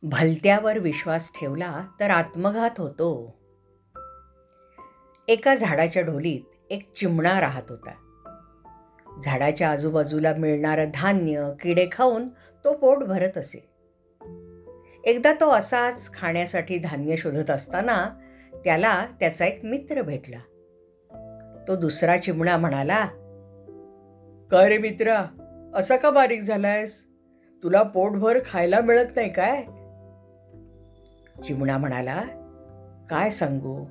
भलत्यावर विश्वास ठेवला तर आत्मघात होतो. एका झाडाच्या ढोलीत एक चिमणा राहत होता. झाडाच्या आजूबाजूला मिळणारं धान्य किडे खाऊन तो पोट भरत असे. एकदा तो असाच खाण्यासाठी धान्य शोधत असताना त्याला त्याचा एक मित्र भेटला. तो दुसरा चिमणा म्हणाला, "काय रे मित्रा, असा का बारीक झालायस? तुला पोटभर खायला मिळत नाही काय?" चिमणा म्हणाला, "काय सांगू,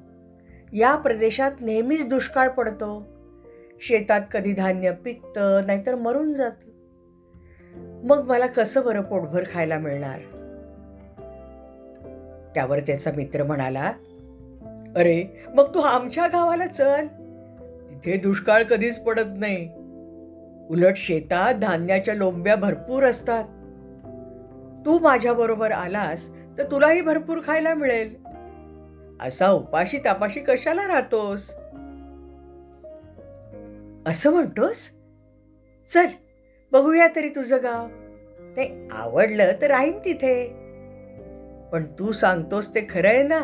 या प्रदेशात नेहमीच दुष्काळ पडतो. शेतात कधी धान्य पिकतं नाहीतर मरून जातं. मग मला कसं बरं पोटभर खायला मिळणार?" त्यावर त्याचा मित्र म्हणाला, "अरे मग तू आमच्या गावाला चल. तिथे दुष्काळ कधीच पडत नाही. उलट शेतात धान्याच्या लोंब्या भरपूर असतात. तू माझ्याबरोबर आलास तर तुलाही भरपूर खायला मिळेल. असा उपाशी तापाशी कशाला राहतोस?" "असं म्हणतोस? चल बघूया तरी तुझं गाव. ते आवडलं तर राहीन तिथे. पण तू सांगतोस ते खरं आहे ना?"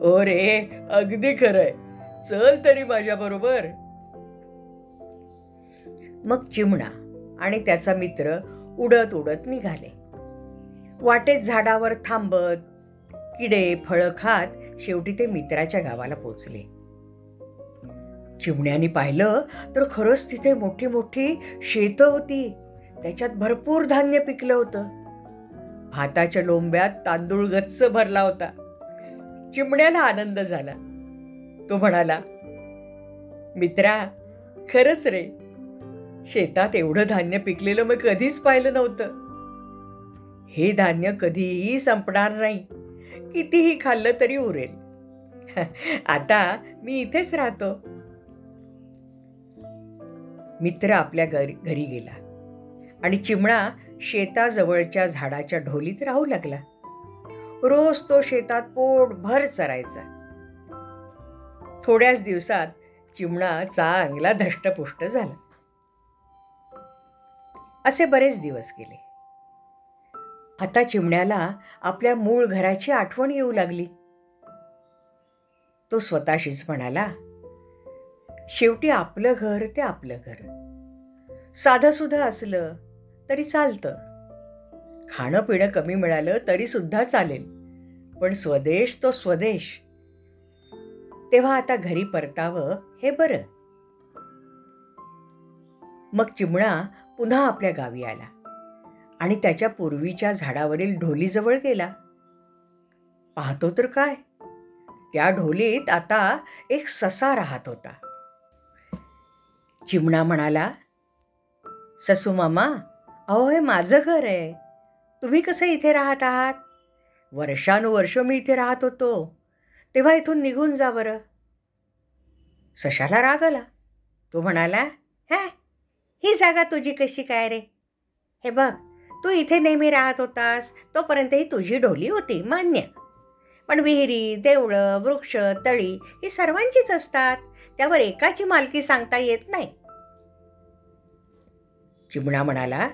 "हो रे, अगदी खरंय. चल तरी माझ्या बरोबर." मग चिमणा आणि त्याचा मित्र उडत उडत निघाले. वाटेत झाडावर थांबत किडे फळं खात शेवटी ते मित्राच्या गावाला पोचले. चिमण्याने पाहिलं तर खरंच तिथे मोठी मोठी शेतं होती. त्याच्यात भरपूर धान्य पिकलं होतं. भाताच्या लोंब्यात तांदूळ गच्च भरला होता. चिमण्याला आनंद झाला. तो म्हणाला, "मित्रा, खरंच रे, शेतात एवढं धान्य पिकलेलं मी कधीच पाहिलं नव्हतं. हे धान्य कधीही संपणार नाही. कितीही खाल्लं तरी उरेल. आता मी इथेच राहतो." मित्र आपल्या घरी गेला आणि चिमणा शेताजवळच्या झाडाच्या ढोलीत राहू लागला. रोज तो शेतात पोटभर चरायचा. थोड्याच दिवसात चिमणा चांगला धष्टपुष्ट झाला. असे बरेच दिवस गेले. आता चिमण्याला आपल्या मूळ घराची आठवण येऊ लागली. तो स्वतःशीच म्हणाला, "शेवटी आपलं घर ते आपलं घर. साधं सुद्धा असलं तरी चालतं. खाणं पिणं कमी मिळालं तरी सुद्धा चालेल. पण स्वदेश तो स्वदेश. तेव्हा आता घरी परतावं हे बरं." मग चिमणा पुन्हा आपल्या गावी आला आणि त्याच्या पूर्वीच्या झाडावरील ढोलीजवळ गेला. पाहतो तर काय, त्या ढोलीत आता एक ससा राहत होता. चिमणा म्हणाला, "ससू मामा, अहो हे माझं घर आहे. तुम्ही कसं इथे राहत आहात? वर्षानुवर्ष मी इथे राहत होतो. तेव्हा इथून निघून जा बरं." सशाला राग आला. तो म्हणाला, ही जागा तुझी कशी काय रे? हे बघ, तू इथे नेहमी राहत होतास तोपर्यंत ही तुझी ढोली होती, मान्य. पण विहिरी, देवळं, वृक्ष, तळी ही सर्वांचीच असतात. त्यावर एकाची मालकी सांगता येत नाही. चिमणा म्हणाला,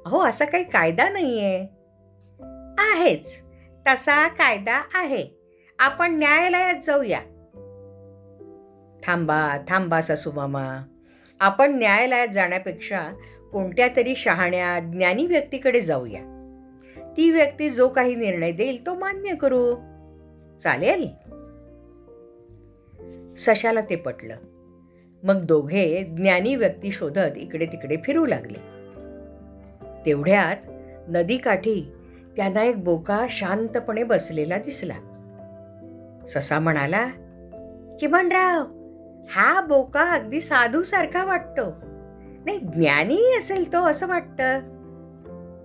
"अहो असा काही कायदा नाहीये." "आहेच, तसा कायदा आहे. आपण न्यायालयात जाऊया." "थांबा थांबा ससू मामा. आपण न्यायालयात जाण्यापेक्षा कोणत्या तरी शहाण्या ज्ञानी व्यक्तीकडे जाऊया. ती व्यक्ती जो काही निर्णय देईल तो मान्य करू. चालेल?" सशाला ते पटलं. मग दोघे ज्ञानी व्यक्ती शोधत इकडे तिकडे फिरू लागले. तेवढ्यात नदीकाठी त्यांना एक बोका शांतपणे बसलेला दिसला. ससा म्हणाला, "चिमणराव, हा बोका अगदी साधूसारखा वाटतो. नाही, ज्ञानी असेल तो असं वाटतं.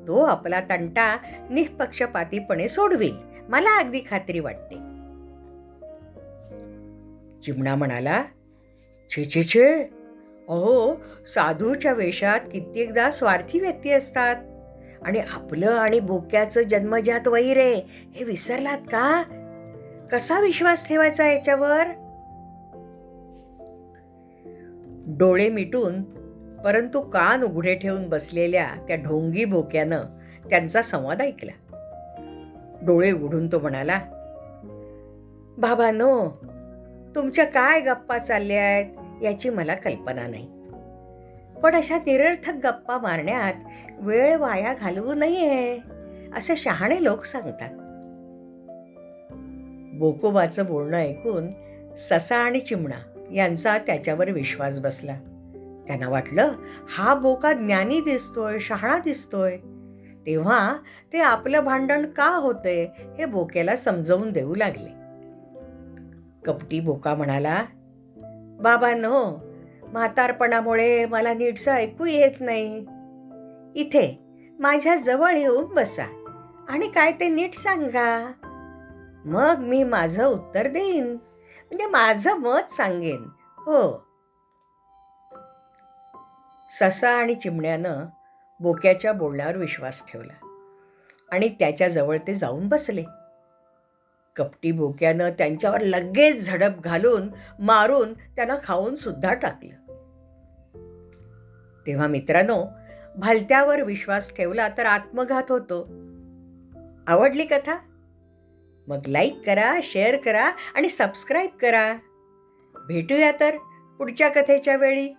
तो आपला तंटा निःपक्षपातीपणे सोडविल, मला अगदी खात्री वाटते." चिमणा म्हणाला, "छे छे छे, अहो साधूच्या वेशात कित्येकदा स्वार्थी व्यक्ती असतात. आणि आपलं आणि बोक्याचं जन्मजात वैर आहे हे विसरलात का? कसा विश्वास ठेवायचा याच्यावर?" डोळे मिटून परंतु कान उघडे ठेवून बसलेल्या त्या ढोंगी बोक्यानं त्यांचा संवाद ऐकला. डोळे उघडून तो म्हणाला, बाबांनो, तुमच्या काय गप्पा चालल्या आहेत याची मला कल्पना नाही, पण अशा निरर्थक गप्पा मारण्यात वेळ वाया घालवू नये असे शहाणे लोक सांगतात. बोकोबाचं बोलणं ऐकून ससा आणि चिमणा यांचा त्याच्यावर विश्वास बसला. त्यांना वाटलं, हा बोका ज्ञानी दिसतोय, शहाणा दिसतोय. तेव्हा ते आपलं भांडण का होतंय हे बोक्याला समजावून देऊ लागले. कपटी बोका म्हणाला, बाबांनो, म्हातारपणामुळे मला नीटसं ऐकू येत नाही. इथे माझ्या जवळ येऊन बसा आणि काय ते नीट सांगा. मग मी माझं उत्तर देईन, म्हणजे माझं मत सांगेन. हो. ससा आणि चिमण्यानं बोक्याच्या बोलण्यावर विश्वास ठेवला आणि त्याच्याजवळ ते जाऊन बसले. कपटी बोक्यानं त्यांच्यावर लगेच झडप घालून मारून त्यांना खाऊन सुद्धा टाकलं. तेव्हा मित्रांनो, भलत्यावर विश्वास ठेवला तर आत्मघात होतो. आवडली कथा? मग लाईक करा, शेअर करा आणि सबस्क्राईब करा. भेटूया तर पुढच्या कथेच्या वेळी.